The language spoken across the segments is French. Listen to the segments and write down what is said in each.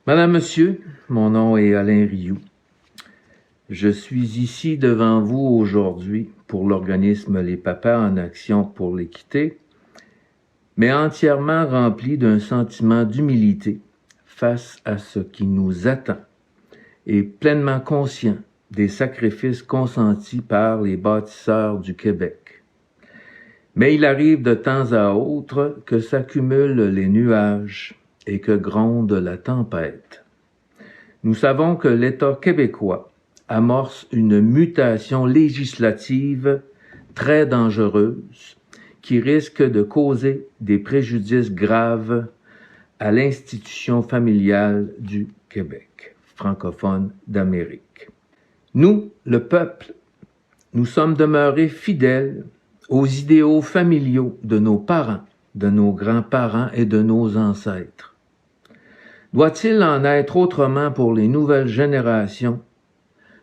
Madame, Monsieur, mon nom est Alain Rioux. Je suis ici devant vous aujourd'hui pour l'organisme Les Papas en Action pour l'équité, mais entièrement rempli d'un sentiment d'humilité face à ce qui nous attend et pleinement conscient des sacrifices consentis par les bâtisseurs du Québec. Mais il arrive de temps à autre que s'accumulent les nuages et que gronde la tempête. Nous savons que l'État québécois amorce une mutation législative très dangereuse qui risque de causer des préjudices graves à l'institution familiale du Québec, francophone d'Amérique. Nous, le peuple, nous sommes demeurés fidèles aux idéaux familiaux de nos parents, de nos grands-parents et de nos ancêtres. Doit-il en être autrement pour les nouvelles générations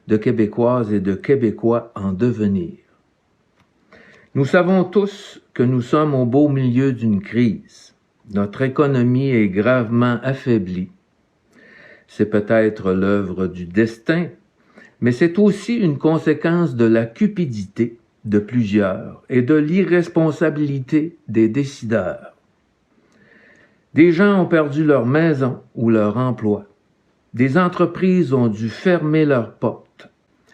de Québécoises et de Québécois en devenir? Nous savons tous que nous sommes au beau milieu d'une crise. Notre économie est gravement affaiblie. C'est peut-être l'œuvre du destin, mais c'est aussi une conséquence de la cupidité de plusieurs et de l'irresponsabilité des décideurs. Des gens ont perdu leur maison ou leur emploi. Des entreprises ont dû fermer leurs portes.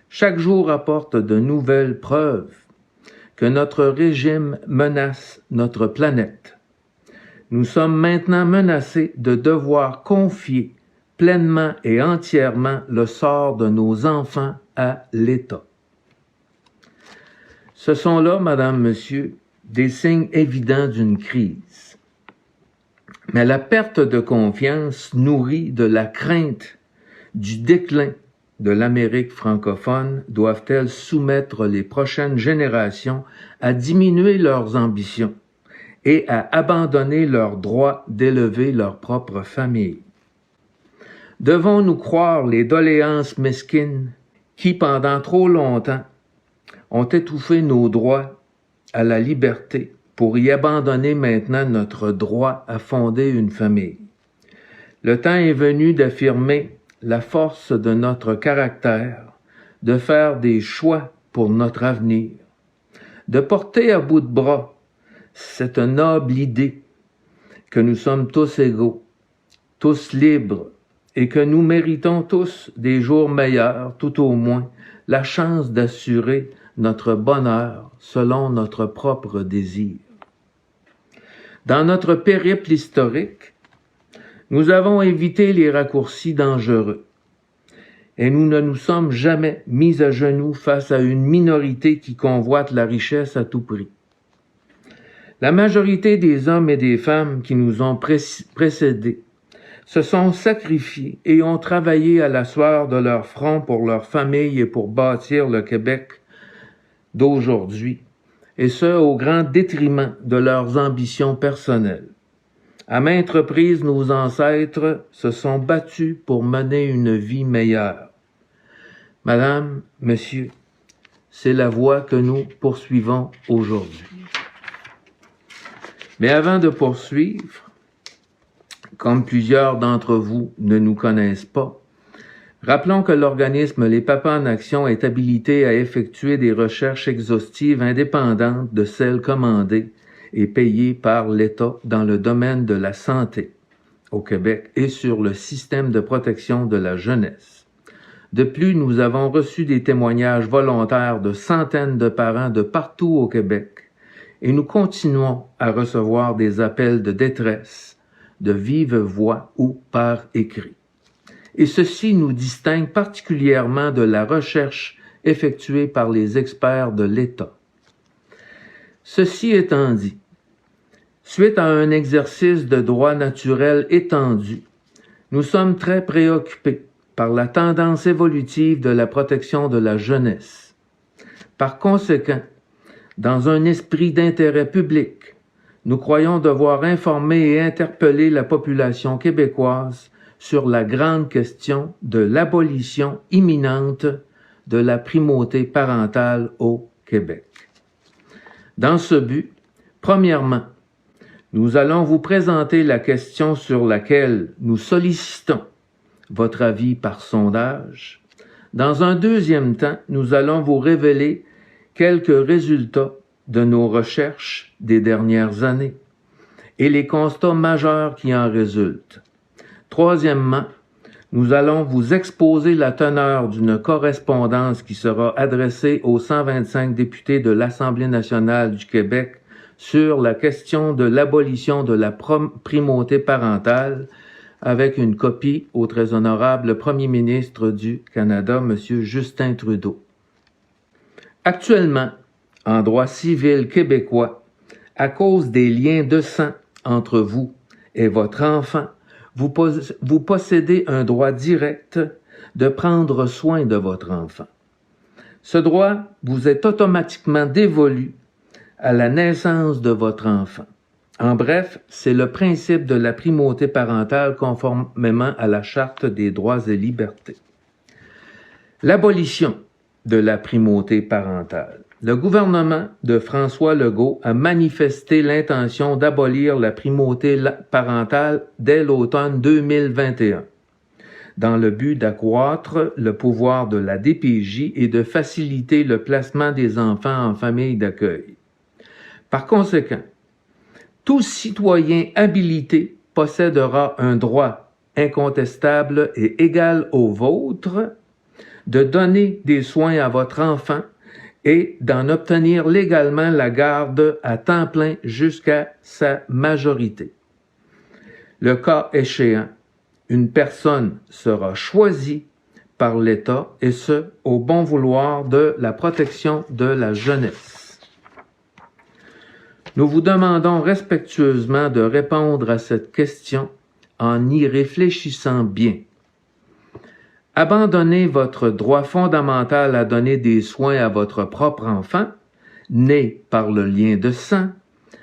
Chaque jour apporte de nouvelles preuves que notre régime menace notre planète. Nous sommes maintenant menacés de devoir confier pleinement et entièrement le sort de nos enfants à l'État. Ce sont là, Madame, Monsieur, des signes évidents d'une crise. Mais la perte de confiance nourrie de la crainte du déclin de l'Amérique francophone doivent-elles soumettre les prochaines générations à diminuer leurs ambitions et à abandonner leur droit d'élever leur propre famille? Devons-nous croire les doléances mesquines qui, pendant trop longtemps, ont étouffé nos droits à la liberté pour y abandonner maintenant notre droit à fonder une famille? Le temps est venu d'affirmer la force de notre caractère, de faire des choix pour notre avenir, de porter à bout de bras cette noble idée que nous sommes tous égaux, tous libres, et que nous méritons tous des jours meilleurs, tout au moins la chance d'assurer notre bonheur selon notre propre désir. Dans notre périple historique, nous avons évité les raccourcis dangereux et nous ne nous sommes jamais mis à genoux face à une minorité qui convoite la richesse à tout prix. La majorité des hommes et des femmes qui nous ont précédés se sont sacrifiés et ont travaillé à la sueur de leur front pour leur famille et pour bâtir le Québec d'aujourd'hui, et ce, au grand détriment de leurs ambitions personnelles. À maintes reprises, nos ancêtres se sont battus pour mener une vie meilleure. Madame, Monsieur, c'est la voie que nous poursuivons aujourd'hui. Mais avant de poursuivre, comme plusieurs d'entre vous ne nous connaissent pas, rappelons que l'organisme Les Papas en Action est habilité à effectuer des recherches exhaustives indépendantes de celles commandées et payées par l'État dans le domaine de la santé au Québec et sur le système de protection de la jeunesse. De plus, nous avons reçu des témoignages volontaires de centaines de parents de partout au Québec et nous continuons à recevoir des appels de détresse, de vive voix ou par écrit. Et ceci nous distingue particulièrement de la recherche effectuée par les experts de l'État. Ceci étant dit, suite à un exercice de droit naturel étendu, nous sommes très préoccupés par la tendance évolutive de la protection de la jeunesse. Par conséquent, dans un esprit d'intérêt public, nous croyons devoir informer et interpeller la population québécoise sur la grande question de l'abolition imminente de la primauté parentale au Québec. Dans ce but, premièrement, nous allons vous présenter la question sur laquelle nous sollicitons votre avis par sondage. Dans un deuxième temps, nous allons vous révéler quelques résultats de nos recherches des dernières années et les constats majeurs qui en résultent. Troisièmement, nous allons vous exposer la teneur d'une correspondance qui sera adressée aux 125 députés de l'Assemblée nationale du Québec sur la question de l'abolition de la primauté parentale, avec une copie au très honorable Premier ministre du Canada, M. Justin Trudeau. Actuellement, en droit civil québécois, à cause des liens de sang entre vous et votre enfant, vous possédez un droit direct de prendre soin de votre enfant. Ce droit vous est automatiquement dévolu à la naissance de votre enfant. En bref, c'est le principe de la primauté parentale conformément à la Charte des droits et libertés. L'abolition de la primauté parentale. Le gouvernement de François Legault a manifesté l'intention d'abolir la primauté parentale dès l'automne 2021, dans le but d'accroître le pouvoir de la DPJ et de faciliter le placement des enfants en famille d'accueil. Par conséquent, tout citoyen habilité possédera un droit incontestable et égal au vôtre de donner des soins à votre enfant et d'en obtenir légalement la garde à temps plein jusqu'à sa majorité. Le cas échéant, une personne sera choisie par l'État et ce, au bon vouloir de la protection de la jeunesse. Nous vous demandons respectueusement de répondre à cette question en y réfléchissant bien. Abandonner votre droit fondamental à donner des soins à votre propre enfant, né par le lien de sang,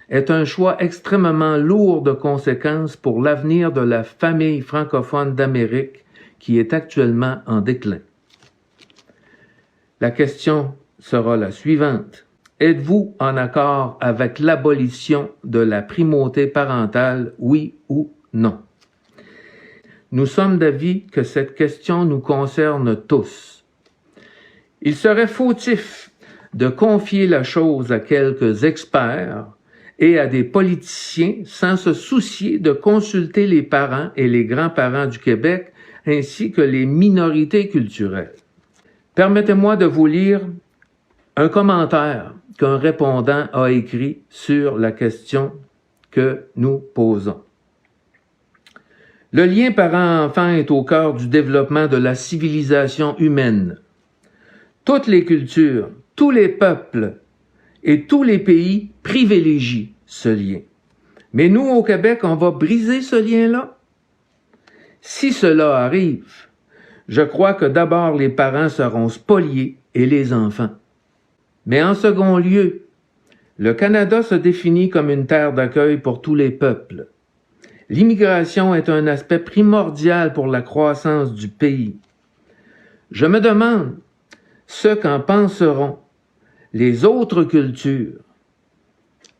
est un choix extrêmement lourd de conséquences pour l'avenir de la famille francophone d'Amérique qui est actuellement en déclin. La question sera la suivante. Êtes-vous en accord avec l'abolition de la primauté parentale, oui ou non? Nous sommes d'avis que cette question nous concerne tous. Il serait fautif de confier la chose à quelques experts et à des politiciens sans se soucier de consulter les parents et les grands-parents du Québec ainsi que les minorités culturelles. Permettez-moi de vous lire un commentaire qu'un répondant a écrit sur la question que nous posons. Le lien parent-enfant est au cœur du développement de la civilisation humaine. Toutes les cultures, tous les peuples et tous les pays privilégient ce lien. Mais nous, au Québec, on va briser ce lien-là? Si cela arrive, je crois que d'abord les parents seront spoliés et les enfants. Mais en second lieu, le Canada se définit comme une terre d'accueil pour tous les peuples. L'immigration est un aspect primordial pour la croissance du pays. Je me demande ce qu'en penseront les autres cultures,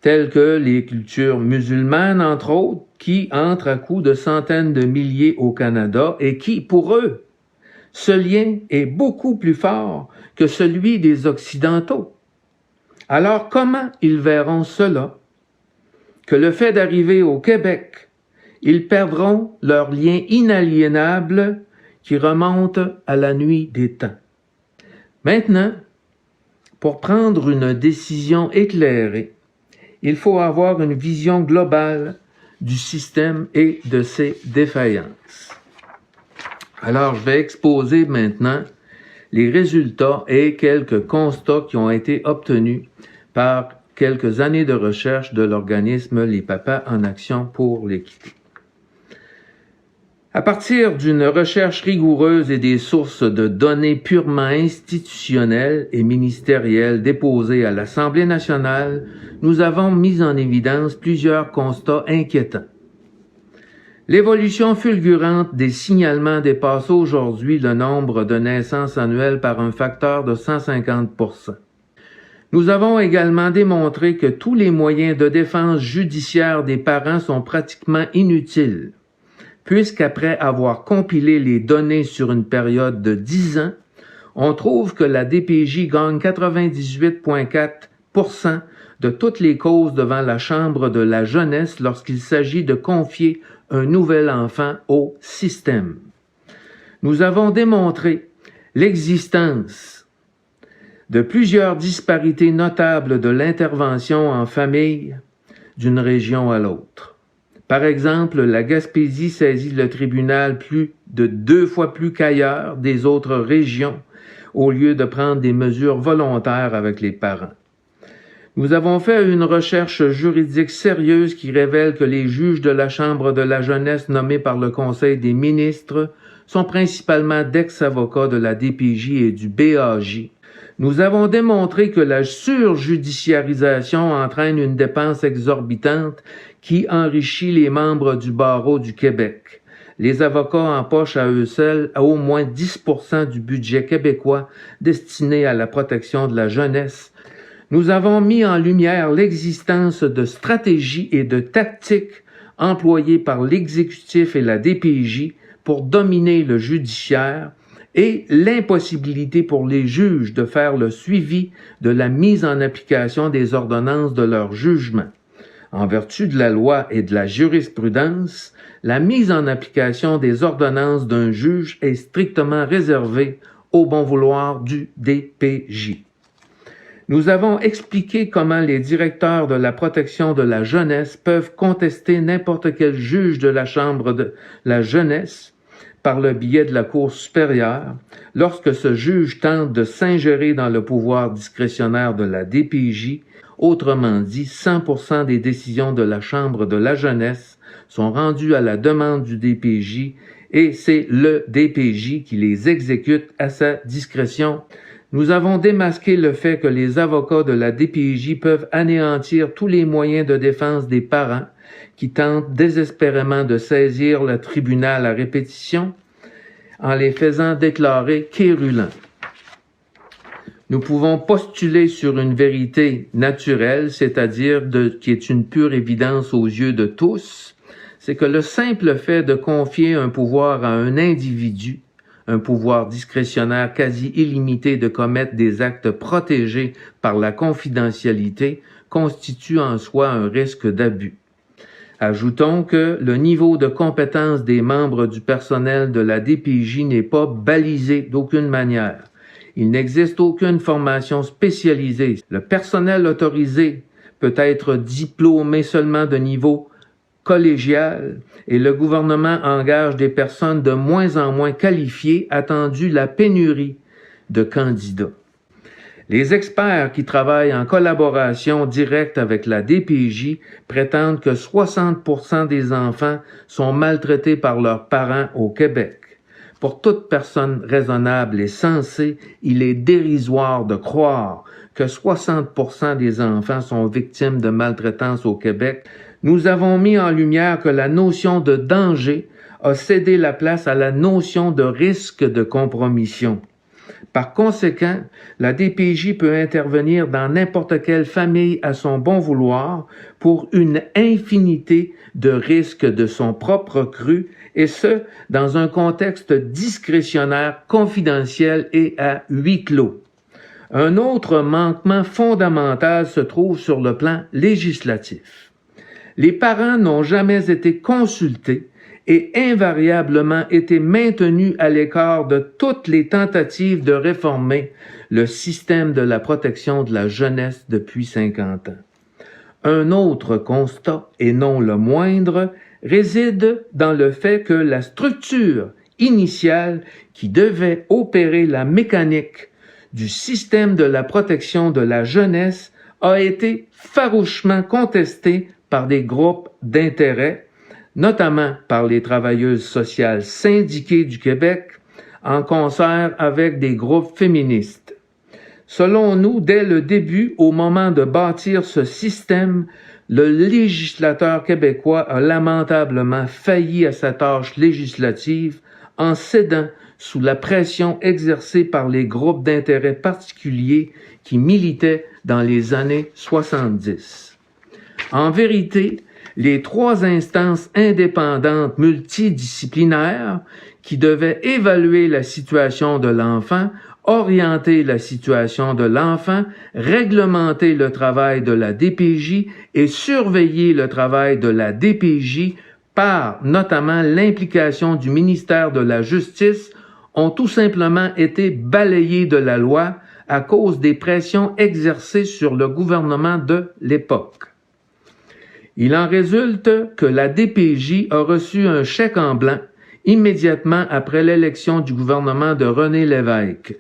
telles que les cultures musulmanes, entre autres, qui entrent à coups de centaines de milliers au Canada et qui, pour eux, ce lien est beaucoup plus fort que celui des Occidentaux. Alors comment ils verront cela? Que le fait d'arriver au Québec, ils perdront leur lien inaliénable qui remonte à la nuit des temps. Maintenant, pour prendre une décision éclairée, il faut avoir une vision globale du système et de ses défaillances. Alors, je vais exposer maintenant les résultats et quelques constats qui ont été obtenus par quelques années de recherche de l'organisme Les Papas en Action pour l'équité. À partir d'une recherche rigoureuse et des sources de données purement institutionnelles et ministérielles déposées à l'Assemblée nationale, nous avons mis en évidence plusieurs constats inquiétants. L'évolution fulgurante des signalements dépasse aujourd'hui le nombre de naissances annuelles par un facteur de 150%. Nous avons également démontré que tous les moyens de défense judiciaire des parents sont pratiquement inutiles, puisqu'après avoir compilé les données sur une période de 10 ans, on trouve que la DPJ gagne 98,4% de toutes les causes devant la Chambre de la jeunesse lorsqu'il s'agit de confier un nouvel enfant au système. Nous avons démontré l'existence de plusieurs disparités notables de l'intervention en famille d'une région à l'autre. Par exemple, la Gaspésie saisit le tribunal plus de 2 fois plus qu'ailleurs des autres régions, au lieu de prendre des mesures volontaires avec les parents. Nous avons fait une recherche juridique sérieuse qui révèle que les juges de la Chambre de la jeunesse nommés par le Conseil des ministres sont principalement d'ex-avocats de la DPJ et du BAJ. Nous avons démontré que la surjudiciarisation entraîne une dépense exorbitante qui enrichit les membres du barreau du Québec. Les avocats empochent à eux seuls à au moins 10% du budget québécois destiné à la protection de la jeunesse. Nous avons mis en lumière l'existence de stratégies et de tactiques employées par l'exécutif et la DPJ pour dominer le judiciaire et l'impossibilité pour les juges de faire le suivi de la mise en application des ordonnances de leur jugement. En vertu de la loi et de la jurisprudence, la mise en application des ordonnances d'un juge est strictement réservée au bon vouloir du DPJ. Nous avons expliqué comment les directeurs de la protection de la jeunesse peuvent contester n'importe quel juge de la Chambre de la jeunesse par le biais de la Cour supérieure lorsque ce juge tente de s'ingérer dans le pouvoir discrétionnaire de la DPJ. Autrement dit, 100% des décisions de la Chambre de la jeunesse sont rendues à la demande du DPJ et c'est le DPJ qui les exécute à sa discrétion. Nous avons démasqué le fait que les avocats de la DPJ peuvent anéantir tous les moyens de défense des parents qui tentent désespérément de saisir le tribunal à répétition en les faisant déclarer quérulents. Nous pouvons postuler sur une vérité naturelle, c'est-à-dire qui est une pure évidence aux yeux de tous, c'est que le simple fait de confier un pouvoir à un individu, un pouvoir discrétionnaire quasi illimité de commettre des actes protégés par la confidentialité, constitue en soi un risque d'abus. Ajoutons que le niveau de compétence des membres du personnel de la DPJ n'est pas balisé d'aucune manière. Il n'existe aucune formation spécialisée. Le personnel autorisé peut être diplômé seulement de niveau collégial et le gouvernement engage des personnes de moins en moins qualifiées attendu la pénurie de candidats. Les experts qui travaillent en collaboration directe avec la DPJ prétendent que 60% des enfants sont maltraités par leurs parents au Québec. Pour toute personne raisonnable et sensée, il est dérisoire de croire que 60% des enfants sont victimes de maltraitance au Québec. Nous avons mis en lumière que la notion de danger a cédé la place à la notion de risque de compromission. Par conséquent, la DPJ peut intervenir dans n'importe quelle famille à son bon vouloir pour une infinité de risques de son propre cru, et ce, dans un contexte discrétionnaire, confidentiel et à huis clos. Un autre manquement fondamental se trouve sur le plan législatif. Les parents n'ont jamais été consultés et invariablement été maintenus à l'écart de toutes les tentatives de réformer le système de la protection de la jeunesse depuis 50 ans. Un autre constat, et non le moindre, réside dans le fait que la structure initiale qui devait opérer la mécanique du système de la protection de la jeunesse a été farouchement contestée par des groupes d'intérêt, notamment par les travailleuses sociales syndiquées du Québec, en concert avec des groupes féministes. Selon nous, dès le début, au moment de bâtir ce système, le législateur québécois a lamentablement failli à sa tâche législative en cédant sous la pression exercée par les groupes d'intérêt particuliers qui militaient dans les années 70. En vérité, les 3 instances indépendantes multidisciplinaires qui devaient évaluer la situation de l'enfant, orienter la situation de l'enfant, réglementer le travail de la DPJ et surveiller le travail de la DPJ par notamment l'implication du ministère de la Justice, ont tout simplement été balayés de la loi à cause des pressions exercées sur le gouvernement de l'époque. Il en résulte que la DPJ a reçu un chèque en blanc immédiatement après l'élection du gouvernement de René Lévesque.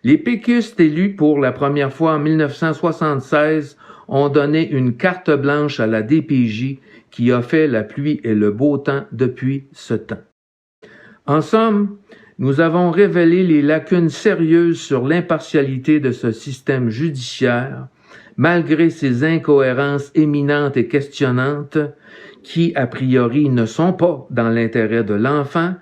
Les péquistes élus pour la première fois en 1976 ont donné une carte blanche à la DPJ qui a fait la pluie et le beau temps depuis ce temps. En somme, nous avons révélé les lacunes sérieuses sur l'impartialité de ce système judiciaire, malgré ses incohérences éminentes et questionnantes, qui, a priori, ne sont pas dans l'intérêt de l'enfant.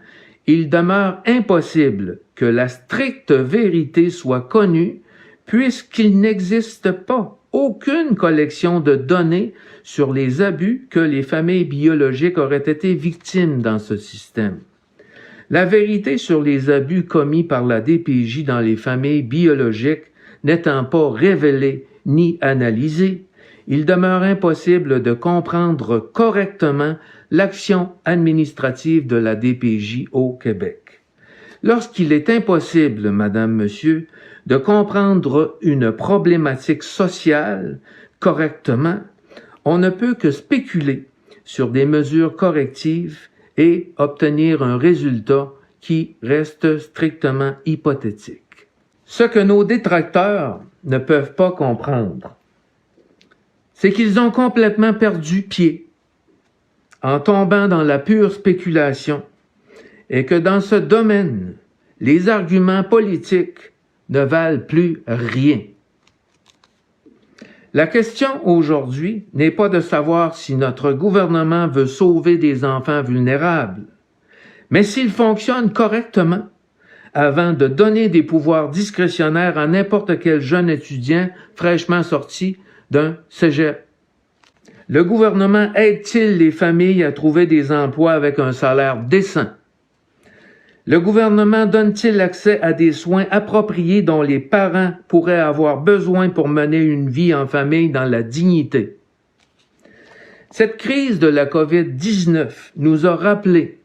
Il demeure impossible que la stricte vérité soit connue, puisqu'il n'existe pas aucune collection de données sur les abus que les familles biologiques auraient été victimes dans ce système. La vérité sur les abus commis par la DPJ dans les familles biologiques n'étant pas révélée ni analysée, il demeure impossible de comprendre correctement l'action administrative de la DPJ au Québec. Lorsqu'il est impossible, Madame, Monsieur, de comprendre une problématique sociale correctement, on ne peut que spéculer sur des mesures correctives et obtenir un résultat qui reste strictement hypothétique. Ce que nos détracteurs ne peuvent pas comprendre, c'est qu'ils ont complètement perdu pied en tombant dans la pure spéculation et que dans ce domaine, les arguments politiques ne valent plus rien. La question aujourd'hui n'est pas de savoir si notre gouvernement veut sauver des enfants vulnérables, mais s'il fonctionne correctement avant de donner des pouvoirs discrétionnaires à n'importe quel jeune étudiant fraîchement sorti d'un cégep. Le gouvernement aide-t-il les familles à trouver des emplois avec un salaire décent? Le gouvernement donne-t-il accès à des soins appropriés dont les parents pourraient avoir besoin pour mener une vie en famille dans la dignité? Cette crise de la COVID-19 nous a rappelé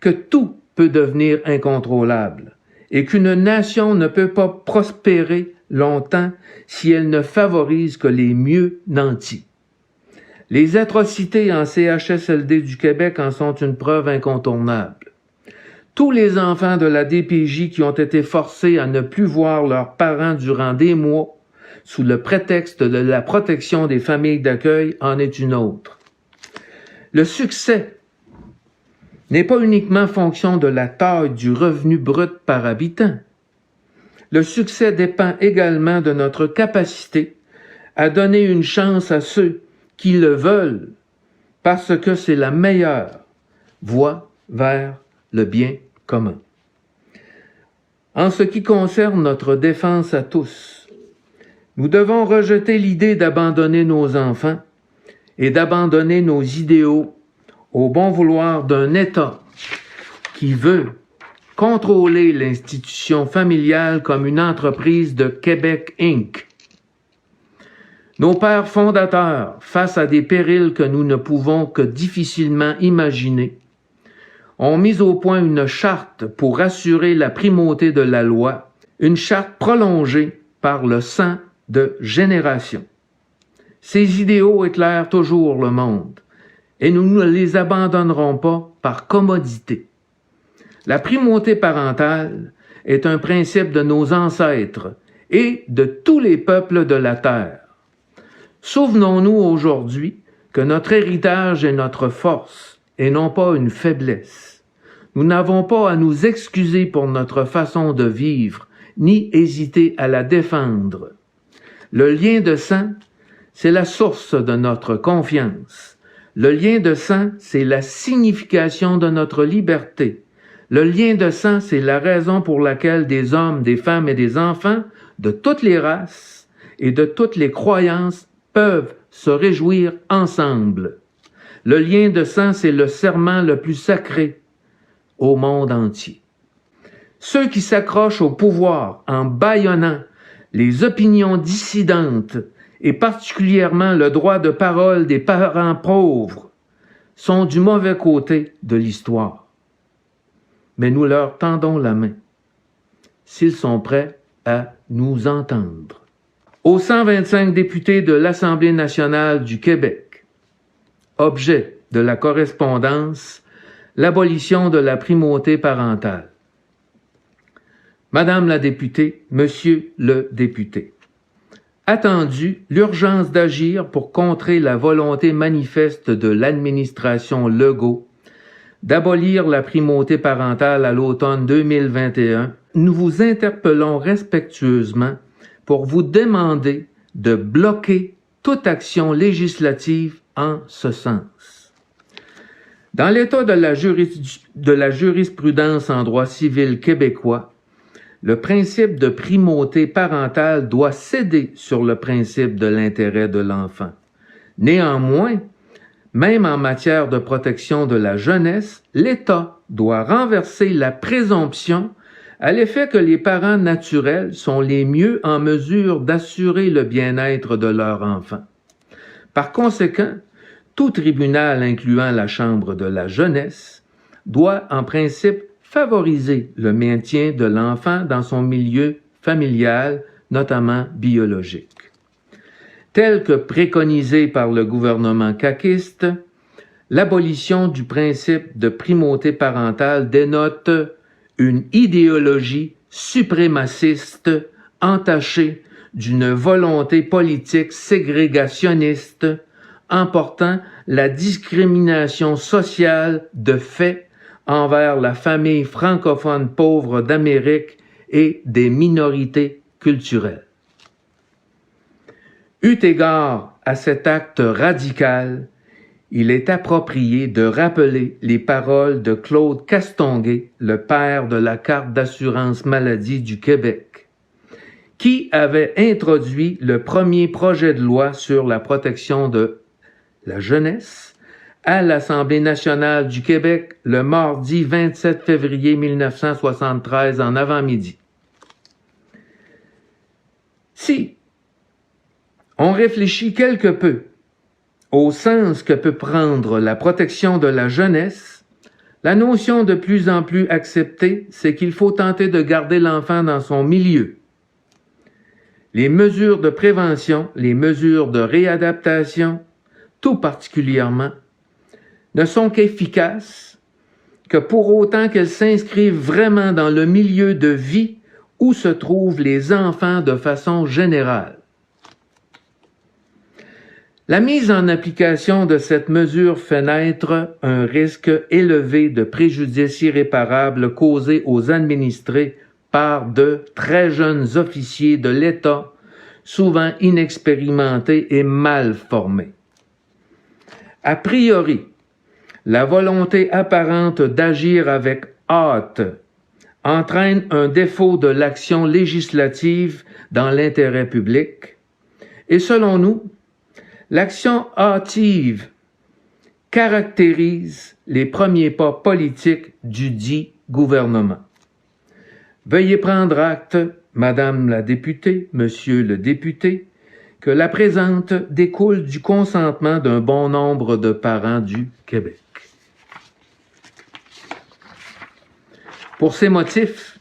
que tout peut devenir incontrôlable et qu'une nation ne peut pas prospérer longtemps si elle ne favorise que les mieux nantis. Les atrocités en CHSLD du Québec en sont une preuve incontournable. Tous les enfants de la DPJ qui ont été forcés à ne plus voir leurs parents durant des mois, sous le prétexte de la protection des familles d'accueil, en est une autre. Le succès n'est pas uniquement fonction de la taille du revenu brut par habitant. Le succès dépend également de notre capacité à donner une chance à ceux qui le veulent, parce que c'est la meilleure voie vers le bien commun. En ce qui concerne notre défense à tous, nous devons rejeter l'idée d'abandonner nos enfants et d'abandonner nos idéaux au bon vouloir d'un État qui veut contrôler l'institution familiale comme une entreprise de Québec Inc. Nos pères fondateurs, face à des périls que nous ne pouvons que difficilement imaginer, ont mis au point une charte pour assurer la primauté de la loi, une charte prolongée par le sang de générations. Ces idéaux éclairent toujours le monde, et nous ne les abandonnerons pas par commodité. La primauté parentale est un principe de nos ancêtres et de tous les peuples de la terre. Souvenons-nous aujourd'hui que notre héritage est notre force et non pas une faiblesse. Nous n'avons pas à nous excuser pour notre façon de vivre, ni hésiter à la défendre. Le lien de sang, c'est la source de notre confiance. Le lien de sang, c'est la signification de notre liberté. Le lien de sang, c'est la raison pour laquelle des hommes, des femmes et des enfants de toutes les races et de toutes les croyances peuvent se réjouir ensemble. Le lien de sang, c'est le serment le plus sacré au monde entier. Ceux qui s'accrochent au pouvoir en bâillonnant les opinions dissidentes et particulièrement le droit de parole des parents pauvres sont du mauvais côté de l'histoire. Mais nous leur tendons la main, s'ils sont prêts à nous entendre. Aux 125 députés de l'Assemblée nationale du Québec, objet de la correspondance, l'abolition de la primauté parentale. Madame la députée, Monsieur le député, attendu l'urgence d'agir pour contrer la volonté manifeste de l'administration Legault d'abolir la primauté parentale à l'automne 2021, nous vous interpellons respectueusement pour vous demander de bloquer toute action législative en ce sens. Dans l'état de la jurisprudence en droit civil québécois, le principe de primauté parentale doit céder sur le principe de l'intérêt de l'enfant. Néanmoins, même en matière de protection de la jeunesse, l'État doit renverser la présomption à l'effet que les parents naturels sont les mieux en mesure d'assurer le bien-être de leur enfant. Par conséquent, tout tribunal incluant la Chambre de la jeunesse doit en principe favoriser le maintien de l'enfant dans son milieu familial, notamment biologique. Tel que préconisé par le gouvernement caquiste, l'abolition du principe de primauté parentale dénote une idéologie suprémaciste entachée d'une volonté politique ségrégationniste emportant la discrimination sociale de fait envers la famille francophone pauvre d'Amérique et des minorités culturelles. Eu égard à cet acte radical, il est approprié de rappeler les paroles de Claude Castonguay, le père de la carte d'assurance maladie du Québec, qui avait introduit le premier projet de loi sur la protection de la jeunesse à l'Assemblée nationale du Québec le mardi 27 février 1973 en avant-midi. Si on réfléchit quelque peu au sens que peut prendre la protection de la jeunesse, la notion de plus en plus acceptée, c'est qu'il faut tenter de garder l'enfant dans son milieu. Les mesures de prévention, les mesures de réadaptation, tout particulièrement, ne sont qu'efficaces que pour autant qu'elles s'inscrivent vraiment dans le milieu de vie où se trouvent les enfants de façon générale. La mise en application de cette mesure fait naître un risque élevé de préjudice irréparable causé aux administrés par de très jeunes officiers de l'État, souvent inexpérimentés et mal formés. A priori, la volonté apparente d'agir avec hâte entraîne un défaut de l'action législative dans l'intérêt public et selon nous, l'action hâtive caractérise les premiers pas politiques du dit gouvernement. Veuillez prendre acte, Madame la députée, Monsieur le député, que la présente découle du consentement d'un bon nombre de parents du Québec. Pour ces motifs,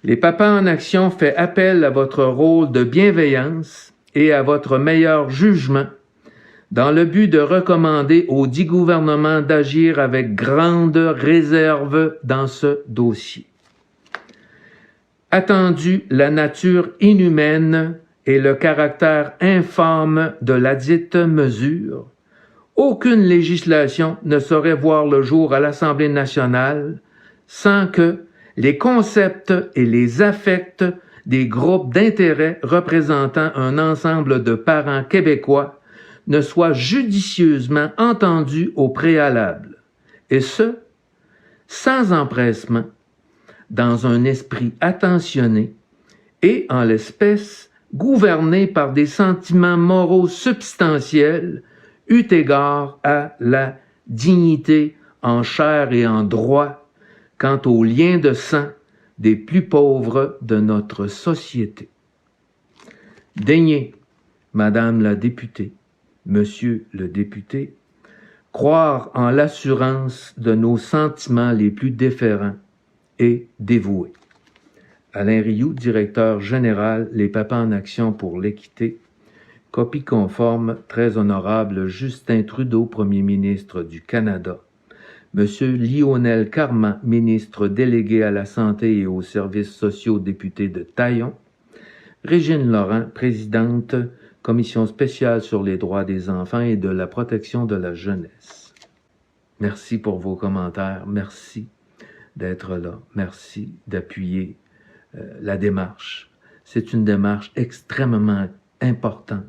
les Papas en Action fait appel à votre rôle de bienveillance et à votre meilleur jugement dans le but de recommander au dit gouvernement d'agir avec grande réserve dans ce dossier. Attendu la nature inhumaine et le caractère infâme de ladite mesure, aucune législation ne saurait voir le jour à l'Assemblée nationale sans que les concepts et les affects des groupes d'intérêt représentant un ensemble de parents québécois ne soient judicieusement entendus au préalable, et ce, sans empressement, dans un esprit attentionné et, en l'espèce, gouverné par des sentiments moraux substantiels, eut égard à la dignité en chair et en droit quant aux liens de sang des plus pauvres de notre société. Daignez, Madame la députée, Monsieur le député, croire en l'assurance de nos sentiments les plus déférents et dévoués. Alain Rioux, directeur général, Les Papas en action pour l'équité. Copie conforme, très honorable Justin Trudeau, Premier ministre du Canada. Monsieur Lionel Carman, ministre délégué à la Santé et aux services sociaux, député de Taillon. Régine Laurent, présidente, Commission spéciale sur les droits des enfants et de la protection de la jeunesse. Merci pour vos commentaires. Merci d'être là. Merci d'appuyer la démarche. C'est une démarche extrêmement importante